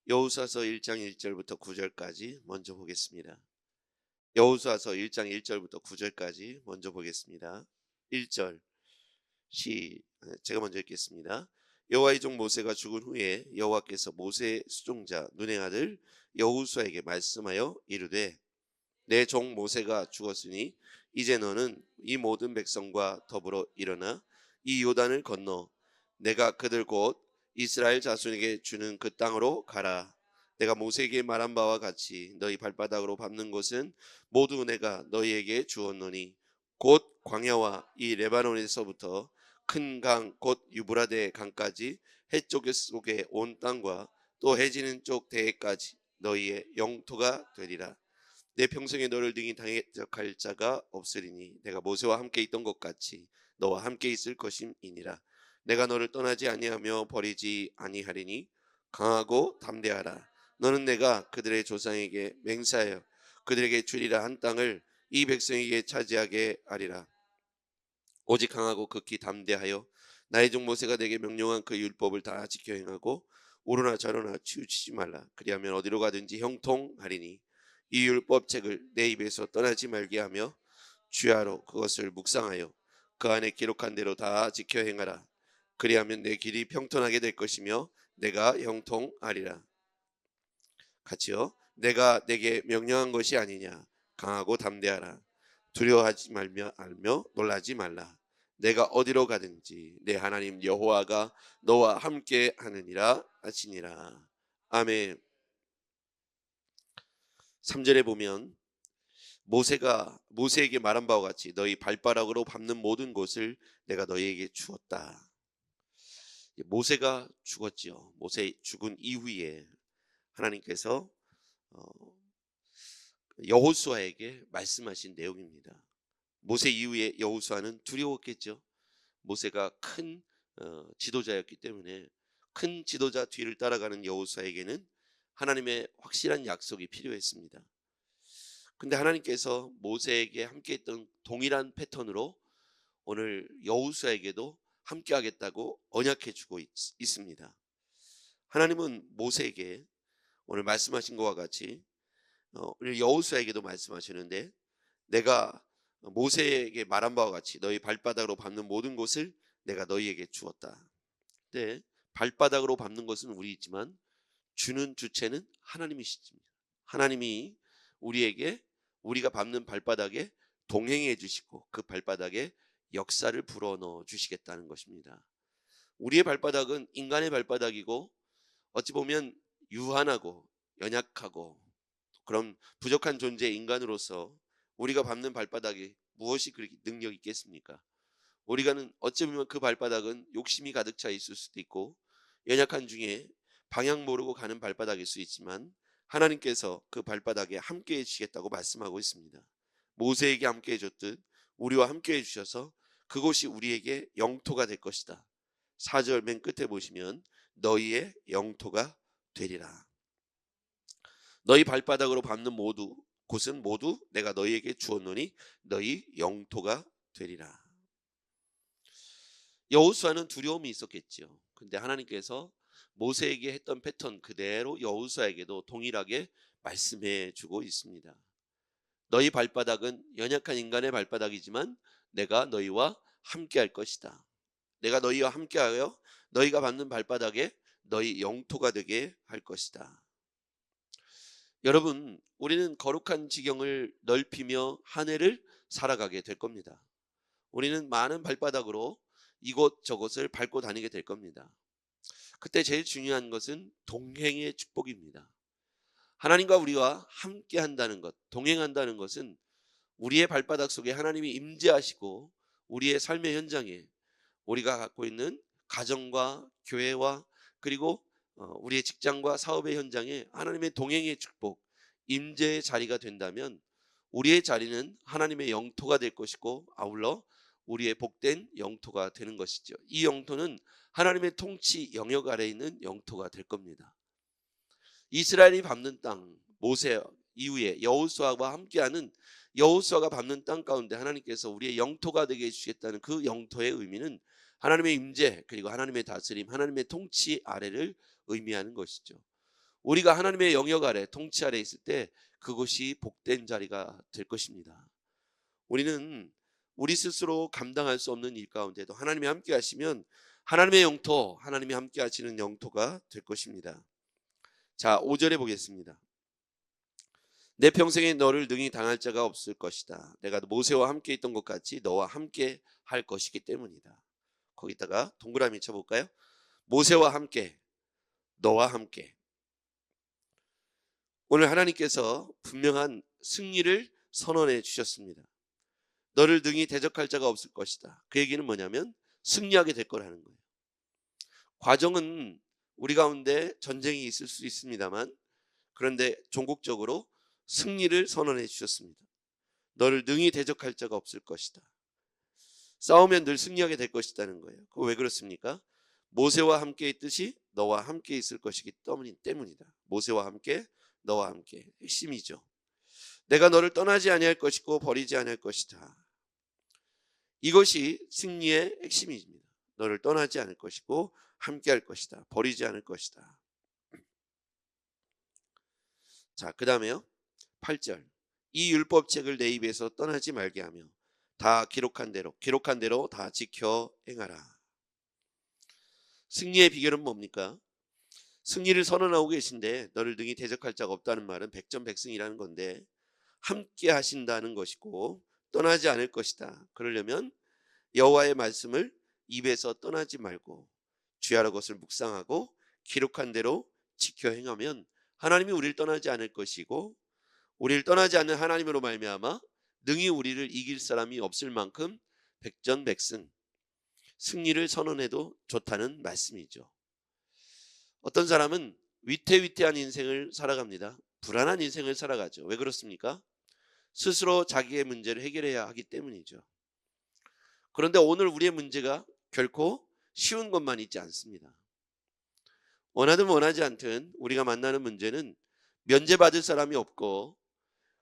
여호수아서 1장 1절부터 9절까지 먼저 보겠습니다. 여호수아서 1장 1절부터 9절까지 먼저 보겠습니다. 1절 제가 먼저 읽겠습니다. 여호와의 종 모세가 죽은 후에 여호와께서 모세의 수종자 눈의 아들 여호수아에게 말씀하여 이르되 내 종 모세가 죽었으니 이제 너는 이 모든 백성과 더불어 일어나 이 요단을 건너 내가 그들 곧 이스라엘 자손에게 주는 그 땅으로 가라. 내가 모세에게 말한 바와 같이 너희 발바닥으로 밟는 곳은 모두 내가 너희에게 주었노니 곧 광야와 이 레바논에서부터 큰 강 곧 유브라데 강까지 해쪽 속에 온 땅과 또 해지는 쪽 대해까지 너희의 영토가 되리라. 내 평생에 너를 등이 당할 자가 없으리니 내가 모세와 함께 있던 것 같이 너와 함께 있을 것임이니라. 내가 너를 떠나지 아니하며 버리지 아니하리니 강하고 담대하라. 너는 내가 그들의 조상에게 맹세하여 그들에게 주리라 한 땅을 이 백성에게 차지하게 하리라. 오직 강하고 극히 담대하여 나의 종 모세가 내게 명령한 그 율법을 다 지켜 행하고 오르나 저르나 치우치지 말라. 그리하면 어디로 가든지 형통하리니 이 율법책을 내 입에서 떠나지 말게 하며 주야로 그것을 묵상하여 그 안에 기록한 대로 다 지켜 행하라. 그리하면 내 길이 평탄하게 될 것이며 내가 형통하리라. 같이요. 내가 내게 명령한 것이 아니냐. 강하고 담대하라. 두려워하지 말며 알며 놀라지 말라. 내가 어디로 가든지 내 하나님 여호와가 너와 함께 하느니라 하시니라. 아멘. 3절에 보면 모세에게 말한 바와 같이 너희 발바닥으로 밟는 모든 곳을 내가 너희에게 주었다. 모세가 죽었지요. 모세 죽은 이후에 하나님께서 여호수아에게 말씀하신 내용입니다. 모세 이후에 여호수아는 두려웠겠죠. 모세가 큰 지도자였기 때문에 큰 지도자 뒤를 따라가는 여호수아에게는 하나님의 확실한 약속이 필요했습니다. 근데 하나님께서 모세에게 함께했던 동일한 패턴으로 오늘 여호수아에게도 함께하겠다고 언약해주고 있습니다. 하나님은 모세에게 오늘 말씀하신 것과 같이 오늘 여호수아에게도 말씀하시는데 내가 모세에게 말한 바와 같이 너희 발바닥으로 밟는 모든 곳을 내가 너희에게 주었다. 근데 발바닥으로 밟는 것은 우리이지만 주는 주체는 하나님이십니다. 하나님이 우리에게 우리가 밟는 발바닥에 동행해 주시고 그 발바닥에 역사를 불어넣어 주시겠다는 것입니다. 우리의 발바닥은 인간의 발바닥이고 어찌 보면 유한하고 연약하고 그런 부족한 존재의 인간으로서 우리가 밟는 발바닥에 무엇이 그렇게 능력이 있겠습니까? 우리가는 어찌 보면 그 발바닥은 욕심이 가득 차 있을 수도 있고 연약한 중에 방향 모르고 가는 발바닥일 수 있지만 하나님께서 그 발바닥에 함께 해주시겠다고 말씀하고 있습니다. 모세에게 함께 해줬듯 우리와 함께 해주셔서 그곳이 우리에게 영토가 될 것이다. 4절 맨 끝에 보시면 너희의 영토가 되리라. 너희 발바닥으로 밟는 곳은 모두 내가 너희에게 주었노니 너희 영토가 되리라. 여호수아는 두려움이 있었겠죠. 근데 하나님께서 모세에게 했던 패턴 그대로 여호수아에게도 동일하게 말씀해 주고 있습니다. 너희 발바닥은 연약한 인간의 발바닥이지만 내가 너희와 함께 할 것이다. 내가 너희와 함께하여 너희가 밟는 발바닥에 너희 영토가 되게 할 것이다. 여러분, 우리는 거룩한 지경을 넓히며 한 해를 살아가게 될 겁니다. 우리는 많은 발바닥으로 이곳저곳을 밟고 다니게 될 겁니다. 그때 제일 중요한 것은 동행의 축복입니다. 하나님과 우리와 함께 한다는 것, 동행한다는 것은 우리의 발바닥 속에 하나님이 임재하시고 우리의 삶의 현장에 우리가 갖고 있는 가정과 교회와 그리고 우리의 직장과 사업의 현장에 하나님의 동행의 축복, 임재의 자리가 된다면 우리의 자리는 하나님의 영토가 될 것이고 아울러 우리의 복된 영토가 되는 것이죠. 이 영토는 하나님의 통치 영역 아래에 있는 영토가 될 겁니다. 이스라엘이 밟는 땅, 모세 이후에 여호수아와 함께하는 여호수아가 밟는 땅 가운데 하나님께서 우리의 영토가 되게 해주시겠다는 그 영토의 의미는 하나님의 임재 그리고 하나님의 다스림, 하나님의 통치 아래를 의미하는 것이죠. 우리가 하나님의 영역 아래, 통치 아래 있을 때 그것이 복된 자리가 될 것입니다. 우리는 우리 스스로 감당할 수 없는 일 가운데도 하나님이 함께 하시면 하나님의 영토, 하나님이 함께 하시는 영토가 될 것입니다. 자, 5절에 보겠습니다. 내 평생에 너를 능히 당할 자가 없을 것이다. 내가 모세와 함께 있던 것 같이 너와 함께 할 것이기 때문이다. 거기다가 동그라미 쳐볼까요? 모세와 함께, 너와 함께. 오늘 하나님께서 분명한 승리를 선언해 주셨습니다. 너를 능히 대적할 자가 없을 것이다. 그 얘기는 뭐냐면 승리하게 될 거라는 거예요. 과정은 우리 가운데 전쟁이 있을 수 있습니다만, 그런데 종국적으로 승리를 선언해 주셨습니다. 너를 능히 대적할 자가 없을 것이다. 싸우면 늘 승리하게 될 것이라는 거예요. 그거 왜 그렇습니까? 모세와 함께 있듯이 너와 함께 있을 것이기 때문이다. 모세와 함께, 너와 함께. 핵심이죠. 내가 너를 떠나지 아니할 것이고 버리지 아니할 것이다. 이것이 승리의 핵심입니다. 너를 떠나지 않을 것이고 함께 할 것이다. 버리지 않을 것이다. 자, 그 다음에요. 8절. 이 율법책을 내 입에서 떠나지 말게 하며 다 기록한 대로 다 지켜 행하라. 승리의 비결은 뭡니까? 승리를 선언하고 계신데 너를 능히 대적할 자가 없다는 말은 백전백승이라는 건데 함께 하신다는 것이고 떠나지 않을 것이다. 그러려면 여호와의 말씀을 입에서 떠나지 말고 주야로 것을 묵상하고 기록한 대로 지켜 행하면 하나님이 우리를 떠나지 않을 것이고 우리를 떠나지 않는 하나님으로 말미암아 능히 우리를 이길 사람이 없을 만큼 백전백승 승리를 선언해도 좋다는 말씀이죠. 어떤 사람은 위태위태한 인생을 살아갑니다. 불안한 인생을 살아가죠. 왜 그렇습니까? 스스로 자기의 문제를 해결해야 하기 때문이죠. 그런데 오늘 우리의 문제가 결코 쉬운 것만 있지 않습니다. 원하든 원하지 않든 우리가 만나는 문제는 면제받을 사람이 없고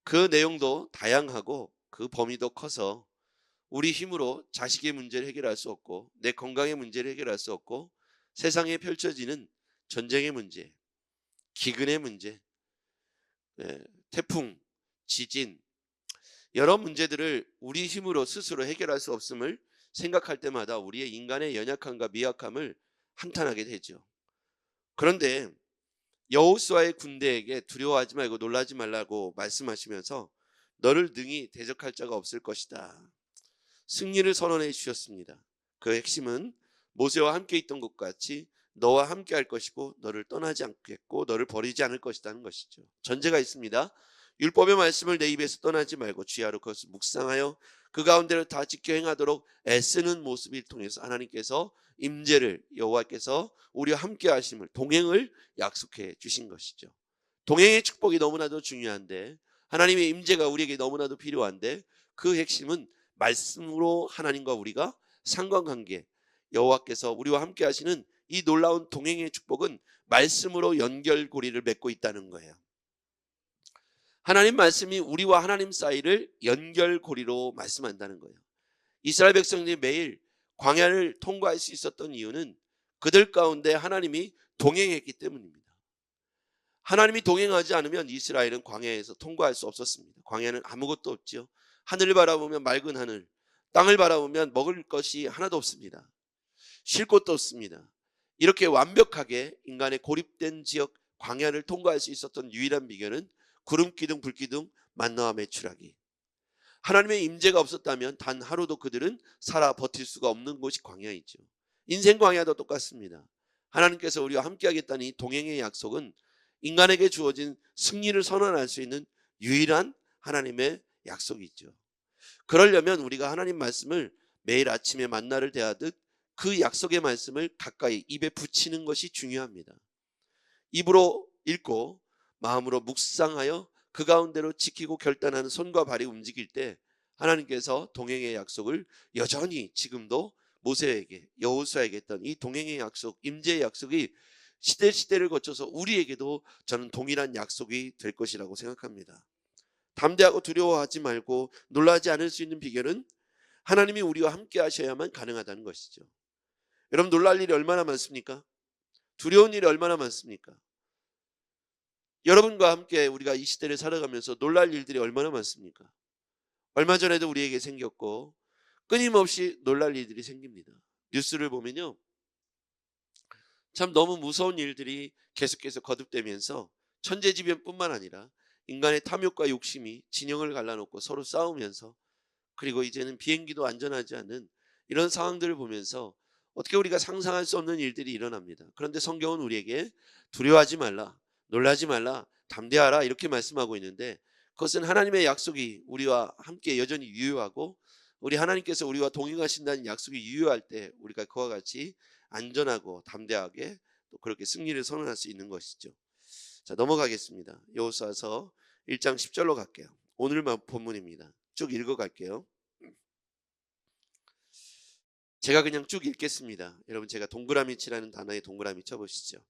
그 내용도 다양하고 그 범위도 커서 우리 힘으로 자식의 문제를 해결할 수 없고 내 건강의 문제를 해결할 수 없고 세상에 펼쳐지는 전쟁의 문제, 기근의 문제, 태풍, 지진 여러 문제들을 우리 힘으로 스스로 해결할 수 없음을 생각할 때마다 우리의 인간의 연약함과 미약함을 한탄하게 되죠. 그런데 여호수아의 군대에게 두려워하지 말고 놀라지 말라고 말씀하시면서 너를 능히 대적할 자가 없을 것이다. 승리를 선언해 주셨습니다. 그 핵심은 모세와 함께 있던 것 같이 너와 함께 할 것이고 너를 떠나지 않겠고 너를 버리지 않을 것이라는 것이죠. 전제가 있습니다. 율법의 말씀을 내 입에서 떠나지 말고 주야로 그것을 묵상하여 그 가운데를 다 지켜 행하도록 애쓰는 모습을 통해서 하나님께서 임재를 여호와께서 우리와 함께 하심을 동행을 약속해 주신 것이죠. 동행의 축복이 너무나도 중요한데 하나님의 임재가 우리에게 너무나도 필요한데 그 핵심은 말씀으로 하나님과 우리가 상관관계 여호와께서 우리와 함께 하시는 이 놀라운 동행의 축복은 말씀으로 연결고리를 맺고 있다는 거예요. 하나님 말씀이 우리와 하나님 사이를 연결고리로 말씀한다는 거예요. 이스라엘 백성들이 매일 광야를 통과할 수 있었던 이유는 그들 가운데 하나님이 동행했기 때문입니다. 하나님이 동행하지 않으면 이스라엘은 광야에서 통과할 수 없었습니다. 광야는 아무것도 없죠. 하늘을 바라보면 맑은 하늘, 땅을 바라보면 먹을 것이 하나도 없습니다. 쉴 곳도 없습니다. 이렇게 완벽하게 인간의 고립된 지역 광야를 통과할 수 있었던 유일한 비결은 구름기둥 불기둥 만나와 메추라기. 하나님의 임재가 없었다면 단 하루도 그들은 살아 버틸 수가 없는 곳이 광야이죠. 인생 광야도 똑같습니다. 하나님께서 우리와 함께 하겠다는 이 동행의 약속은 인간에게 주어진 승리를 선언할 수 있는 유일한 하나님의 약속이죠. 그러려면 우리가 하나님 말씀을 매일 아침에 만나를 대하듯 그 약속의 말씀을 가까이 입에 붙이는 것이 중요합니다. 입으로 읽고 마음으로 묵상하여 그 가운데로 지키고 결단하는 손과 발이 움직일 때 하나님께서 동행의 약속을 여전히 지금도 모세에게 여호수아에게 했던 이 동행의 약속, 임재의 약속이 시대를 거쳐서 우리에게도 저는 동일한 약속이 될 것이라고 생각합니다. 담대하고 두려워하지 말고 놀라지 않을 수 있는 비결은 하나님이 우리와 함께 하셔야만 가능하다는 것이죠. 여러분 놀랄 일이 얼마나 많습니까? 두려운 일이 얼마나 많습니까? 여러분과 함께 우리가 이 시대를 살아가면서 놀랄 일들이 얼마나 많습니까? 얼마 전에도 우리에게 생겼고 끊임없이 놀랄 일들이 생깁니다. 뉴스를 보면요, 참 너무 무서운 일들이 계속해서 거듭되면서 천재지변뿐만 아니라 인간의 탐욕과 욕심이 진영을 갈라놓고 서로 싸우면서, 그리고 이제는 비행기도 안전하지 않은 이런 상황들을 보면서 어떻게 우리가 상상할 수 없는 일들이 일어납니다. 그런데 성경은 우리에게 두려워하지 말라, 놀라지 말라, 담대하라 이렇게 말씀하고 있는데, 그것은 하나님의 약속이 우리와 함께 여전히 유효하고 우리 하나님께서 우리와 동행하신다는 약속이 유효할 때 우리가 그와 같이 안전하고 담대하게 또 그렇게 승리를 선언할 수 있는 것이죠. 자, 넘어가겠습니다. 여호수아서 1장 10절로 갈게요. 오늘 본문입니다. 쭉 읽어갈게요. 제가 그냥 쭉 읽겠습니다. 여러분, 제가 동그라미 치라는 단어에 동그라미 쳐보시죠.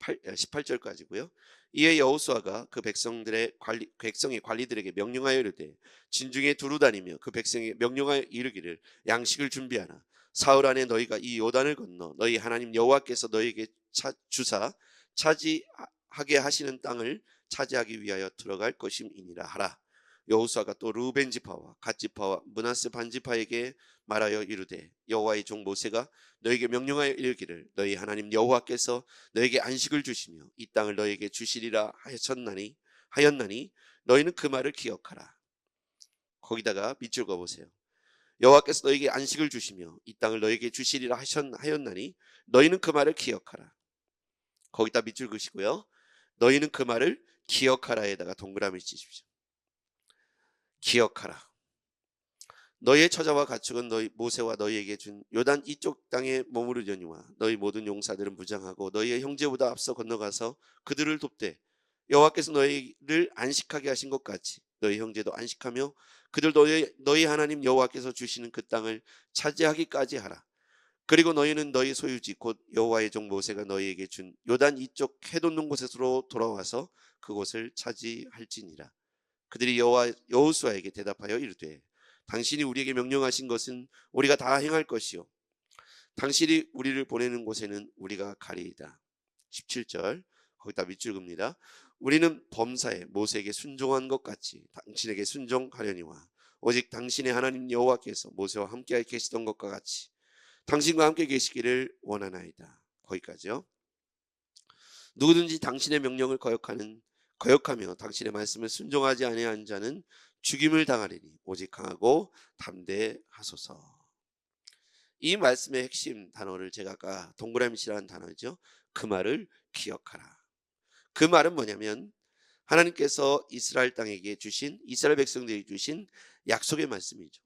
18절까지고요. 이에 여호수아가 그 백성의 관리들에게 명령하여 이르되 진중에 두루 다니며 그 백성에게 명령하여 이르기를 양식을 준비하라. 사흘 안에 너희가 이 요단을 건너 너희 하나님 여호와께서 너희에게 주사 차지하게 하시는 땅을 차지하기 위하여 들어갈 것임이니라 하라. 여호수아가 또 르우벤 지파와 갓 지파와 므낫세 반 지파에게 말하여 이르되 여호와의 종 모세가 너에게 명령하여 이르기를 너희 하나님 여호와께서 너에게 안식을 주시며 이 땅을 너에게 주시리라 하였나니 너희는 그 말을 기억하라. 거기다가 밑줄 그어보세요. 여호와께서 너에게 안식을 주시며 이 땅을 너에게 주시리라 하였나니 너희는 그 말을 기억하라. 거기다 밑줄 그으시고요. 너희는 그 말을 기억하라에다가 동그라미 치십시오. 기억하라. 너희의 처자와 가축은 너희 모세와 너희에게 준 요단 이쪽 땅에 머무르려니와 너희 모든 용사들은 무장하고 너희의 형제보다 앞서 건너가서 그들을 돕되 여호와께서 너희를 안식하게 하신 것 같이 너희 형제도 안식하며 그들 너희 하나님 여호와께서 주시는 그 땅을 차지하기까지 하라. 그리고 너희는 너희 소유지 곧 여호와의 종 모세가 너희에게 준 요단 이쪽 해돋는 곳으로 돌아와서 그곳을 차지할지니라. 그들이 여호수아에게 대답하여 이르되 당신이 우리에게 명령하신 것은 우리가 다 행할 것이요 당신이 우리를 보내는 곳에는 우리가 가리이다. 17절 거기다 밑줄 긋습니다. 우리는 범사에 모세에게 순종한 것 같이 당신에게 순종하려니와 오직 당신의 하나님 여호와께서 모세와 함께 계시던 것과 같이 당신과 함께 계시기를 원하나이다. 거기까지요. 누구든지 당신의 명령을 거역하며 당신의 말씀을 순종하지 아니한 자는 죽임을 당하리니 오직 강하고 담대하소서. 이 말씀의 핵심 단어를 제가 아까 동그라미치라는 단어죠. 그 말을 기억하라. 그 말은 뭐냐면 하나님께서 이스라엘 땅에게 주신, 이스라엘 백성들에게 주신 약속의 말씀이죠.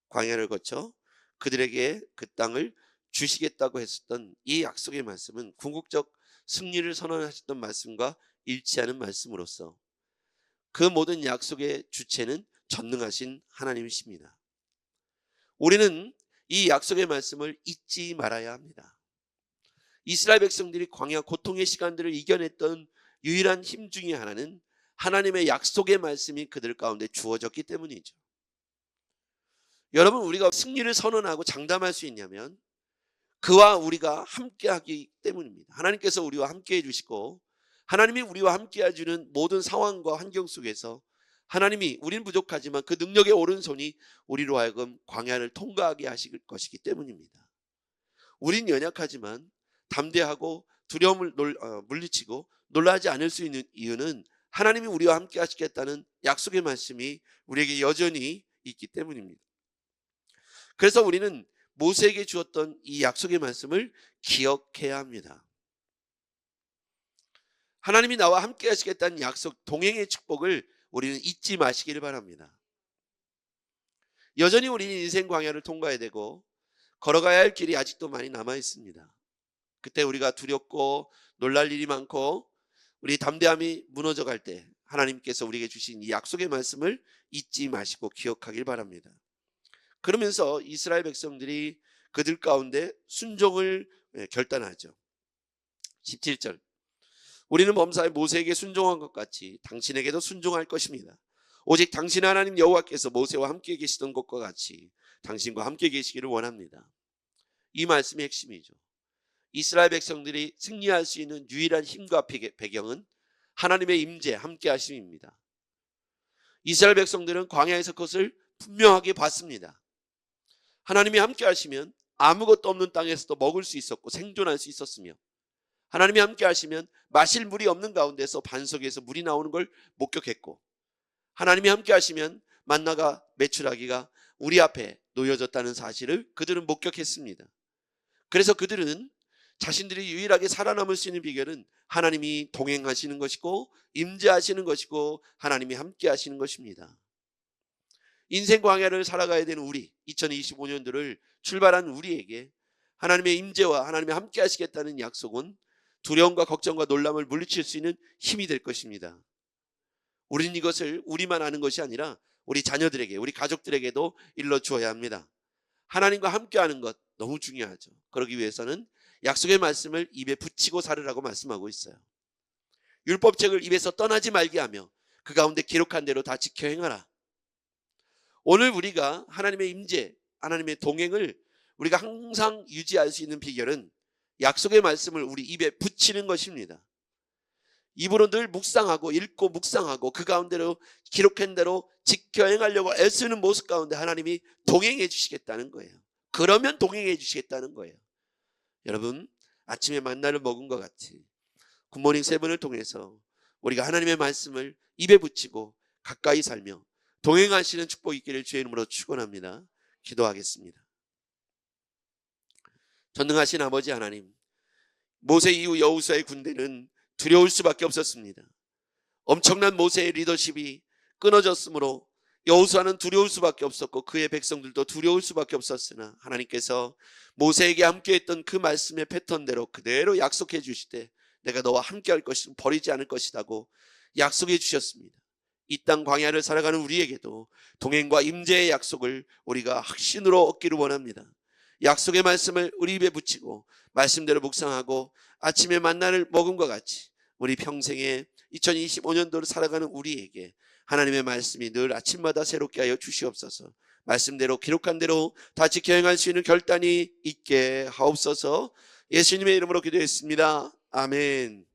광야를 거쳐 그들에게 그 땅을 주시겠다고 했었던 이 약속의 말씀은 궁극적 승리를 선언하셨던 말씀과 일치하는 말씀으로서 그 모든 약속의 주체는 전능하신 하나님이십니다. 우리는 이 약속의 말씀을 잊지 말아야 합니다. 이스라엘 백성들이 광야 고통의 시간들을 이겨냈던 유일한 힘 중에 하나는 하나님의 약속의 말씀이 그들 가운데 주어졌기 때문이죠. 여러분, 우리가 승리를 선언하고 장담할 수 있냐면 그와 우리가 함께하기 때문입니다. 하나님께서 우리와 함께해 주시고 하나님이 우리와 함께 해주는 모든 상황과 환경 속에서 하나님이 우린 부족하지만 그 능력의 오른손이 우리로 하여금 광야를 통과하게 하실 것이기 때문입니다. 우린 연약하지만 담대하고 두려움을 물리치고 놀라지 않을 수 있는 이유는 하나님이 우리와 함께 하시겠다는 약속의 말씀이 우리에게 여전히 있기 때문입니다. 그래서 우리는 모세에게 주었던 이 약속의 말씀을 기억해야 합니다. 하나님이 나와 함께 하시겠다는 약속, 동행의 축복을 우리는 잊지 마시기를 바랍니다. 여전히 우리는 인생 광야를 통과해야 되고 걸어가야 할 길이 아직도 많이 남아 있습니다. 그때 우리가 두렵고 놀랄 일이 많고 우리 담대함이 무너져 갈 때 하나님께서 우리에게 주신 이 약속의 말씀을 잊지 마시고 기억하길 바랍니다. 그러면서 이스라엘 백성들이 그들 가운데 순종을 결단하죠. 17절 우리는 범사에 모세에게 순종한 것 같이 당신에게도 순종할 것입니다. 오직 당신 하나님 여호와께서 모세와 함께 계시던 것과 같이 당신과 함께 계시기를 원합니다. 이 말씀의 핵심이죠. 이스라엘 백성들이 승리할 수 있는 유일한 힘과 배경은 하나님의 임재, 함께 하심입니다. 이스라엘 백성들은 광야에서 그것을 분명하게 봤습니다. 하나님이 함께 하시면 아무것도 없는 땅에서도 먹을 수 있었고 생존할 수 있었으며, 하나님이 함께 하시면 마실 물이 없는 가운데서 반석에서 물이 나오는 걸 목격했고, 하나님이 함께 하시면 만나가 메추라기가 우리 앞에 놓여졌다는 사실을 그들은 목격했습니다. 그래서 그들은 자신들이 유일하게 살아남을 수 있는 비결은 하나님이 동행하시는 것이고 임재하시는 것이고 하나님이 함께 하시는 것입니다. 인생 광야를 살아가야 되는 우리, 2025년도를 출발한 우리에게 하나님의 임재와 하나님이 함께 하시겠다는 약속은 두려움과 걱정과 놀람을 물리칠 수 있는 힘이 될 것입니다. 우리는 이것을 우리만 아는 것이 아니라 우리 자녀들에게, 우리 가족들에게도 일러주어야 합니다. 하나님과 함께하는 것 너무 중요하죠. 그러기 위해서는 약속의 말씀을 입에 붙이고 살으라고 말씀하고 있어요. 율법책을 입에서 떠나지 말게 하며 그 가운데 기록한 대로 다 지켜 행하라. 오늘 우리가 하나님의 임재, 하나님의 동행을 우리가 항상 유지할 수 있는 비결은 약속의 말씀을 우리 입에 붙이는 것입니다. 입으로 늘 묵상하고 읽고 묵상하고 그 가운데로 기록한 대로 지켜 행하려고 애쓰는 모습 가운데 하나님이 동행해 주시겠다는 거예요. 그러면 동행해 주시겠다는 거예요. 여러분, 아침에 만나를 먹은 것 같이 굿모닝 세븐을 통해서 우리가 하나님의 말씀을 입에 붙이고 가까이 살며 동행하시는 축복이 있기를 주의 이름으로 축원합니다. 기도하겠습니다. 전능하신 아버지 하나님, 모세 이후 여호수아의 군대는 두려울 수밖에 없었습니다. 엄청난 모세의 리더십이 끊어졌으므로 여호수아는 두려울 수밖에 없었고 그의 백성들도 두려울 수밖에 없었으나 하나님께서 모세에게 함께했던 그 말씀의 패턴대로 그대로 약속해 주시되 내가 너와 함께할 것이고 버리지 않을 것이라고 약속해 주셨습니다. 이 땅 광야를 살아가는 우리에게도 동행과 임재의 약속을 우리가 확신으로 얻기를 원합니다. 약속의 말씀을 우리 입에 붙이고 말씀대로 묵상하고 아침에 만나를 먹음과 같이 우리 평생에 2025년도를 살아가는 우리에게 하나님의 말씀이 늘 아침마다 새롭게 하여 주시옵소서. 말씀대로 기록한 대로 다 지켜 행할 수 있는 결단이 있게 하옵소서. 예수님의 이름으로 기도했습니다. 아멘.